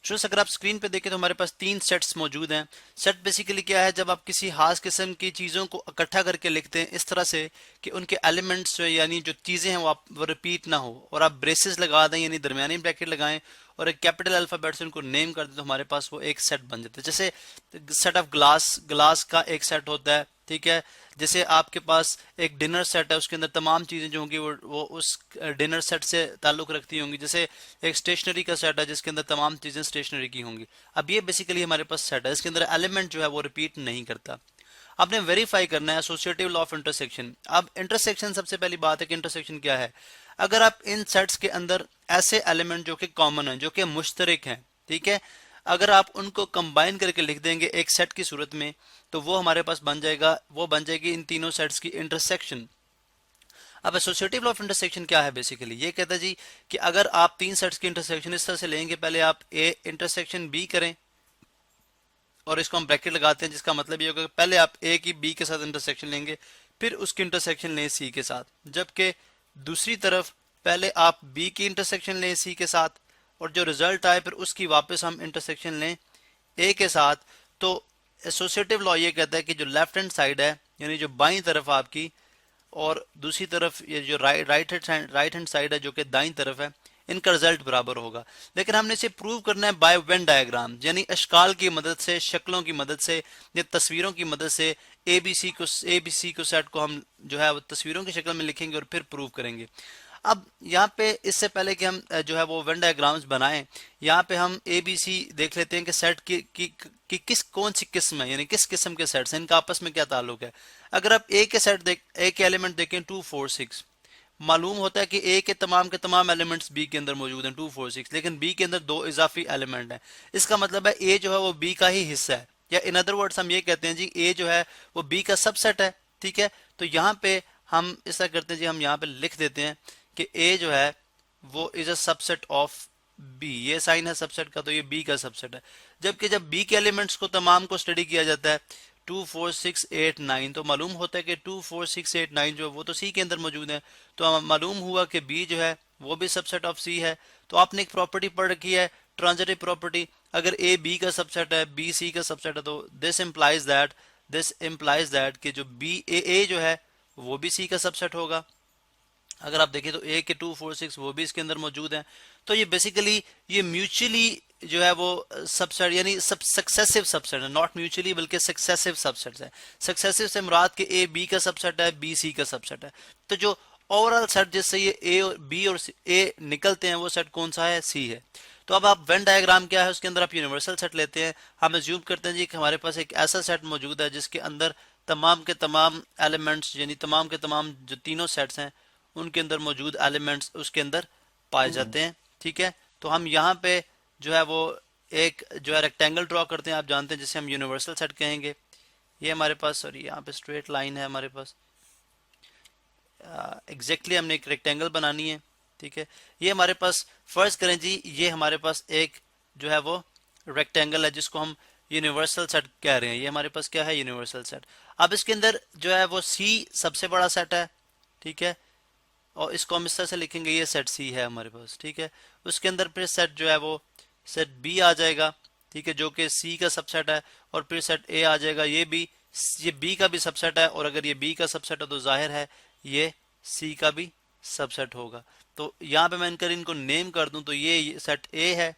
Students अगर आप screen पे देखें तो हमारे पास तीन सेट्स मौजूद हैं। सेट बेसिकली क्या है, जब आप किसी खास किस्म की चीज़ों को इकट्ठा करके लिखते हैं इस तरह से कि उनके एलिमेंट्स यानी जो चीज़ें हैं वो रिपीट ना हो, और आप ब्रेसेस लगा दें यानी दरमियानी ब्रैकेट लगाएं और एक कैपिटल अल्फाबेट से उनको नेम कर दें, तो हमारे पास वो एक सेट बन जाता है। जैसे सेट ऑफ ग्लास, ग्लास का एक सेट होता है, ठीक है। जैसे आपके पास एक डिनर सेट है, उसके अंदर तमाम चीज़ें जो होंगी वो उस डिनर सेट से ताल्लुक़ रखती होंगी। जैसे एक स्टेशनरी का सेट है जिसके अंदर तमाम चीज़ें स्टेशनरी की होंगी। अब ये बेसिकली हमारे पास सेट है, इसके अंदर एलिमेंट जो है वो रिपीट नहीं करता। आपने वेरीफाई करना है एसोसिएटिव लॉ ऑफ इंटरसेक्शन। अब इंटरसेक्शन, सबसे पहली बात है कि इंटरसेक्शन क्या है। अगर आप इन सेट्स के अंदर ऐसे एलिमेंट जो कि कॉमन है, जो कि मुश्तरक हैं, ठीक है, अगर आप उनको कंबाइन करके लिख देंगे एक सेट की सूरत में, तो वो हमारे पास बन जाएगा, वो बन जाएगी इन तीनों सेट्स की इंटरसेक्शन। अब एसोसिएटिव लॉ ऑफ इंटरसेक्शन क्या है, बेसिकली ये कहता है जी कि अगर आप तीन सेट्स की इंटरसेक्शन इस तरह से लेंगे, पहले आप ए इंटरसेक्शन बी करें और इसको हम ब्रैकेट लगाते हैं, जिसका मतलब ये होगा कि पहले आप ए की बी के साथ इंटरसेक्शन लेंगे, फिर उसकी इंटरसेक्शन लें सी के साथ, जबकि दूसरी तरफ पहले आप बी की इंटरसेक्शन लें सी के साथ और जो रिजल्ट आए फिर उसकी वापस हम इंटरसेक्शन लें ए के साथ। तो एसोसिएटिव लॉ ये कहता है कि जो लेफ्ट हैंड साइड है यानी जो बाईं तरफ आपकी, और दूसरी तरफ ये जो राइट हैंड साइड है जो कि दाईं तरफ है, इनका रिजल्ट बराबर होगा। लेकिन हमने इसे प्रूव करना है बाय वेन डायग्राम, यानी अशकाल की मदद से, शक्लों की मदद से या तस्वीरों की मदद से एबीसी को सेट को हम जो है वो तस्वीरों की शक्ल में लिखेंगे और फिर प्रूव करेंगे। अब यहाँ पे इससे पहले कि हम जो है वो वेन डायग्राम्स बनाएं, यहाँ पे हम ए बी सी देख लेते हैं कि सेट की किस कौन सी किस्म है, यानी किस किस्म के सेट्स हैं, इनका आपस में क्या ताल्लुक है। अगर आप ए के सेट ए के एलिमेंट देखें 2 4 6, मालूम होता है कि ए के तमाम एलिमेंट्स बी के अंदर मौजूद हैं 2 4 6, लेकिन बी के अंदर दो इजाफी एलिमेंट हैं। इसका मतलब है ए जो है वो बी का ही हिस्सा है, या इन अदर वर्ड्स हम ये कहते हैं जी ए जो है वो बी का सबसेट है, ठीक है। तो यहाँ पे हम ऐसा करते हैं जी, हम यहाँ पे लिख देते हैं कि ए जो है वो is a subset of B, ये साइन है सबसेट का, तो ये बी का सबसेट है। जबकि जब बी के एलिमेंट्स को तमाम को स्टडी किया जाता है 2 4 6 8 9, तो मालूम होता है कि 2 4 6 8 9 जो है वो तो सी के अंदर मौजूद है, तो मालूम हुआ कि बी जो है वो भी सबसेट ऑफ सी है। तो आपने एक प्रॉपर्टी पढ़ रखी है ट्रांजिटिव प्रॉपर्टी, अगर ए बी का सबसेट है, बी सी का सबसेट है, तो दिस इम्प्लाइज दैट कि जो बी ए जो है वो भी सी का सबसेट होगा। अगर आप देखें तो ए के 2 4 6 वो भी इसके अंदर मौजूद हैं। तो ये बेसिकली ये म्यूचुअली जो है वो सबसेट यानी सब सक्सेसिव सबसेट है, नॉट म्यूचुअली बल्कि सक्सेसिव सबसेट है। सक्सेसिव से मुराद के ए बी का सबसेट है, बी सी का सबसेट है। तो जो ओवरऑल सेट जिससे ये ए और बी और ए निकलते हैं वो सेट कौन सा है, सी है। तो अब आप वेन डायग्राम क्या है, उसके अंदर आप यूनिवर्सल सेट लेते हैं। हम एज्यूम करते हैं जी कि हमारे पास एक ऐसा सेट मौजूद है जिसके अंदर तमाम के तमाम एलिमेंट्स यानी तमाम के तमाम जो तीनों सेट्स हैं उनके अंदर मौजूद एलिमेंट्स उसके अंदर पाए जाते हैं, ठीक है। तो हम यहाँ पे जो है वो एक जो है रेक्टेंगल ड्रॉ करते हैं, आप जानते हैं जिसे हम यूनिवर्सल सेट कहेंगे। ये हमारे पास, सॉरी यहाँ पे स्ट्रेट लाइन है हमारे पास, एग्जैक्टली हमने एक रेक्टेंगल बनानी है, ठीक है। ये हमारे पास फर्ज करें जी, ये हमारे पास एक जो है वो रेक्टेंगल है जिसको हम यूनिवर्सल सेट कह रहे हैं। ये हमारे पास क्या है, यूनिवर्सल सेट। अब इसके अंदर जो है वो सी सबसे बड़ा सेट है, ठीक है, और इसको हम इस तरह से लिखेंगे, ये सेट सी है हमारे पास, ठीक है। उसके अंदर फिर सेट जो है वो सेट बी आ जाएगा, ठीक है, जो कि सी का सबसेट है, और फिर सेट ए आ जाएगा, ये बी का भी सबसेट है, और अगर ये बी का सबसेट है तो जाहिर है ये सी का भी सबसेट होगा। तो यहाँ पे मैं इनको नेम कर दूं तो ये सेट ए है,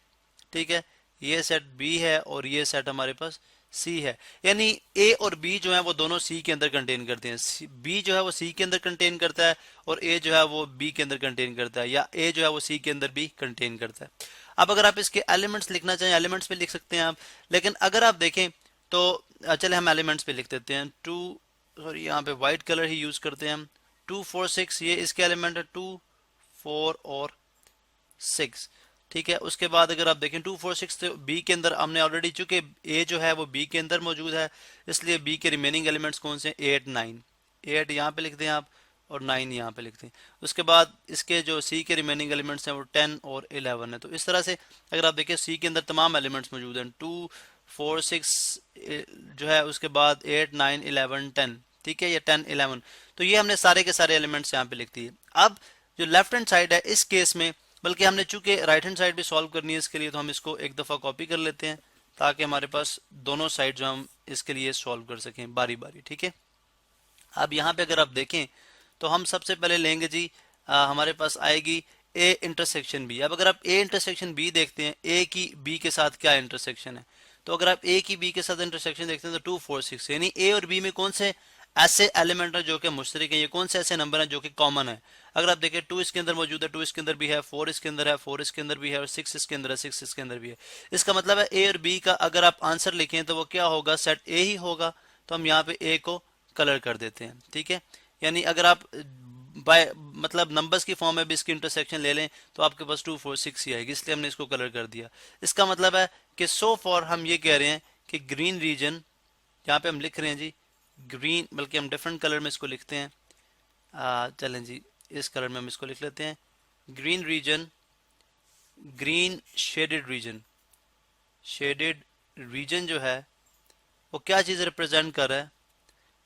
ठीक है, ये सेट बी है और ये सेट हमारे पास सी है। यानी ए और बी जो है वो दोनों सी के अंदर कंटेन करते हैं, बी जो है वो सी के अंदर कंटेन करता है और ए जो है वो बी के अंदर कंटेन करता है, या ए जो है वो सी के अंदर भी कंटेन करता है। अब अगर आप इसके एलिमेंट्स लिखना चाहें एलिमेंट्स पे लिख सकते हैं आप, लेकिन अगर आप देखें तो चले हम एलिमेंट्स पे लिख देते हैं। यहाँ पे व्हाइट कलर ही यूज करते हैं हम। 2 4 6 ये इसके एलिमेंट है, 2 4 और 6, ठीक है। उसके बाद अगर आप देखें 2 4 6 तो बी के अंदर हमने ऑलरेडी, चूंकि ए जो है वो बी के अंदर मौजूद है, इसलिए बी के रिमेनिंग एलिमेंट्स कौन से, 8 9, 8 यहाँ पे लिख दें आप और 9 यहाँ पे लिख दें। उसके बाद इसके जो सी के रिमेनिंग एलिमेंट्स हैं वो 10 और 11 है। तो इस तरह से अगर आप देखें सी के अंदर तमाम एलिमेंट्स मौजूद हैं, 2 4 6 जो है, उसके बाद 8 9 11 10, ठीक है, ये 10 11, तो ये हमने सारे के सारे एलिमेंट्स यहाँ पे लिख दिए। अब जो लेफ्ट हैंड साइड है इस केस में बल्कि हमने चूंकि राइट हैंड साइड भी सॉल्व करनी है इसके लिए, तो हम इसको एक दफ़ा कॉपी कर लेते हैं ताकि हमारे पास दोनों साइड जो हम इसके लिए सॉल्व कर सकें बारी बारी। ठीक है, अब यहाँ पे अगर आप देखें तो हम सबसे पहले लेंगे जी हमारे पास आएगी ए इंटरसेक्शन बी। अब अगर आप ए इंटरसेक्शन बी देखते हैं, ए की बी के साथ क्या इंटरसेक्शन है, तो अगर आप ए की बी के साथ इंटरसेक्शन देखते हैं तो 2 4 6, यानी ए और बी में कौन से ऐसे एलिमेंट है जो कि मुश्तरक है, ये कौन से ऐसे नंबर हैं जो कि कॉमन है। अगर आप देखें 2 इसके अंदर मौजूद है, 2 इसके अंदर भी है, 4 इसके अंदर है, 4 इसके अंदर भी है, और 6 इसके अंदर है, 6 इसके अंदर भी है। इसका मतलब है ए और बी का अगर आप आंसर लिखें तो वो क्या होगा, सेट ए ही होगा। तो हम यहाँ पे ए को कलर कर देते हैं। ठीक है, यानी अगर आप बाय मतलब नंबर्स की फॉर्म में भी इसकी इंटरसेक्शन ले लें तो आपके पास 2 4 6 ही आएगी, इसलिए हमने इसको कलर कर दिया। इसका मतलब है कि सो फॉर हम ये कह रहे हैं कि ग्रीन रीजन, यहाँ पे हम लिख रहे हैं जी ग्रीन, बल्कि हम डिफरेंट कलर में इसको लिखते हैं। चलें जी इस कलर में हम इसको लिख लेते हैं, green region, green shaded region. Shaded region जो है वो क्या चीज़ रिप्रेजेंट कर रहा है,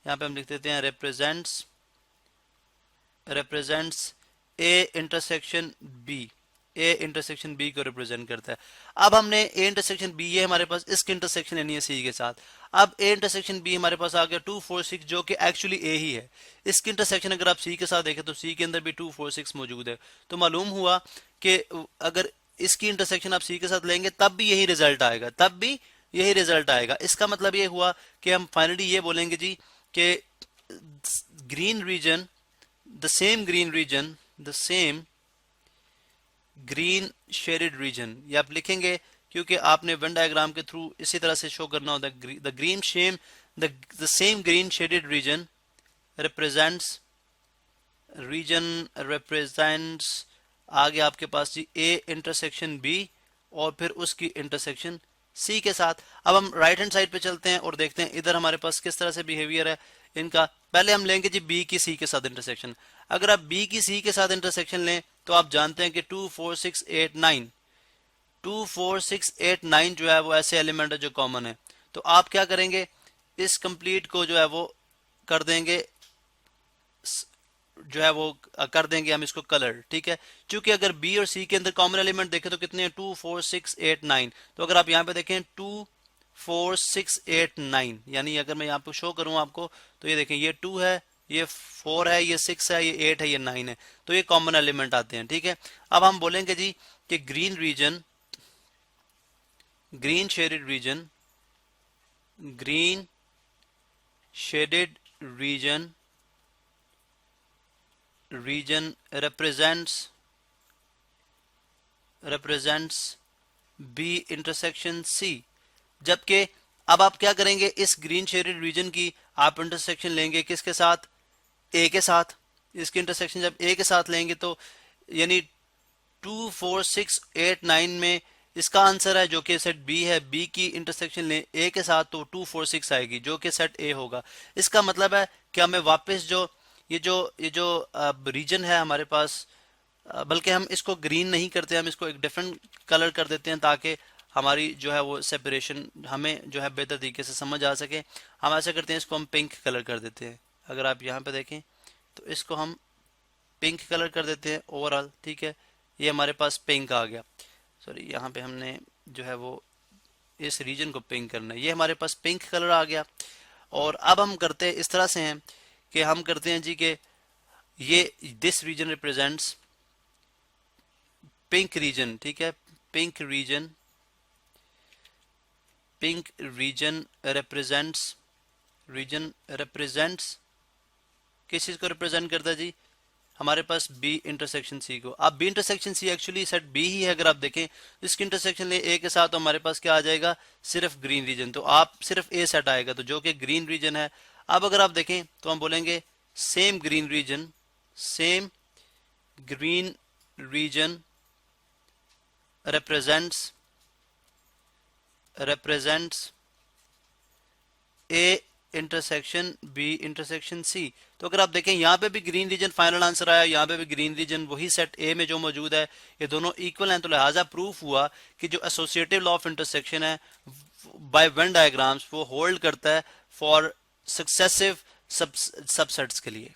यहाँ पे हम लिख देते हैं represents A intersection B, A intersection B को रिप्रेजेंट करता है। अब हमने A इंटरसेक्शन B, ये हमारे पास इसकी इंटरसेक्शन लेनी है C के साथ। अब A इंटरसेक्शन B हमारे पास आ गया 2 4 6 जो कि एक्चुअली A ही है। इसकी इंटरसेक्शन अगर आप C के साथ देखें तो C के अंदर भी 2 4 6 मौजूद है। तो मालूम हुआ कि अगर इसकी इंटरसेक्शन आप C के साथ लेंगे तब भी यही रिजल्ट आएगा, तब भी यही रिजल्ट आएगा। इसका मतलब ये हुआ कि हम फाइनली ये बोलेंगे जी कि green region, the same green shaded region, ये आप लिखेंगे क्योंकि आपने वेन डायग्राम के थ्रू इसी तरह से शो करना होता है। the same green shaded region represents आगे आपके पास जी A इंटरसेक्शन B और फिर उसकी इंटरसेक्शन C के साथ। अब हम राइट हैंड साइड पे चलते हैं और देखते हैं इधर हमारे पास किस तरह से बिहेवियर है इनका। पहले हम लेंगे जी B की C के साथ इंटरसेक्शन। अगर आप B की C के साथ इंटरसेक्शन लें तो आप जानते हैं कि 2 4 6 8 9 2 4 6 8 9 जो है वो ऐसे एलिमेंट है जो कॉमन है। तो आप क्या करेंगे, इस कंप्लीट को जो है वो कर देंगे, जो है वो कर देंगे हम इसको कलर। ठीक है, क्योंकि अगर बी और सी के अंदर कॉमन एलिमेंट देखें तो कितने हैं, 2 4 6 8 9। तो अगर आप यहाँ पे देखें 2 4 6 8 9, यानी अगर मैं यहाँ पे शो करूँ आपको तो ये देखें ये 2 है, ये 4 है, ये 6 है, ये 8 है, ये 9 है, तो ये कॉमन एलिमेंट आते हैं। ठीक है, अब हम बोलेंगे जी कि green region, green shaded region, green shaded region represents B intersection C। जबकि अब आप क्या करेंगे, इस ग्रीन शेडेड रीजन की आप इंटरसेक्शन लेंगे किसके साथ, A के साथ। इसकी इंटरसेक्शन जब A के साथ लेंगे तो यानी 2 4 6 8 9 में इसका आंसर है जो कि सेट B है, B की इंटरसेक्शन लें A के साथ तो 2 4 6 आएगी जो कि सेट A होगा। इसका मतलब है कि हमें वापस जो ये जो रीजन है हमारे पास, बल्कि हम इसको ग्रीन नहीं करते, हम इसको एक डिफरेंट कलर कर देते हैं ताकि हमारी जो है वो सेपरेशन हमें जो है बेहतर तरीके से समझ आ सके। हम ऐसा करते हैं, इसको हम पिंक कलर कर देते हैं। अगर आप यहाँ पे देखें तो इसको हम पिंक कलर कर देते हैं ओवरऑल। ठीक है, ये हमारे पास पिंक आ गया। सॉरी, यहाँ पे हमने जो है वो इस रीजन को पिंक करना है, ये हमारे पास पिंक कलर आ गया। और अब हम करते हैं इस तरह से हैं कि हम करते हैं जी कि ये this region represents pink region. ठीक है, पिंक रीजन रिप्रेजेंट्स किस चीज को रिप्रेजेंट करता है जी, हमारे पास बी इंटरसेक्शन सी को। अब B intersection C actually set B ही है। अगर आप देखें इसकी इंटरसेक्शन ले ए के साथ तो हमारे पास क्या आ जाएगा, सिर्फ ग्रीन रीजन, तो आप सिर्फ ए सेट आएगा तो जो कि ग्रीन रीजन है। अब अगर आप देखें तो हम बोलेंगे same green region represents A intersection B intersection C. तो अगर आप देखें यहाँ पे भी ग्रीन रीजन फाइनल आंसर आया, यहाँ पे भी ग्रीन रीजन वही सेट ए में जो मौजूद है, ये दोनों इक्वल हैं। तो लिहाजा प्रूफ हुआ कि जो एसोसिएटिव लॉ ऑफ इंटरसेक्शन है बाय वेन डायग्राम्स वो होल्ड करता है फॉर सक्सेसिव सबसेट्स के लिए।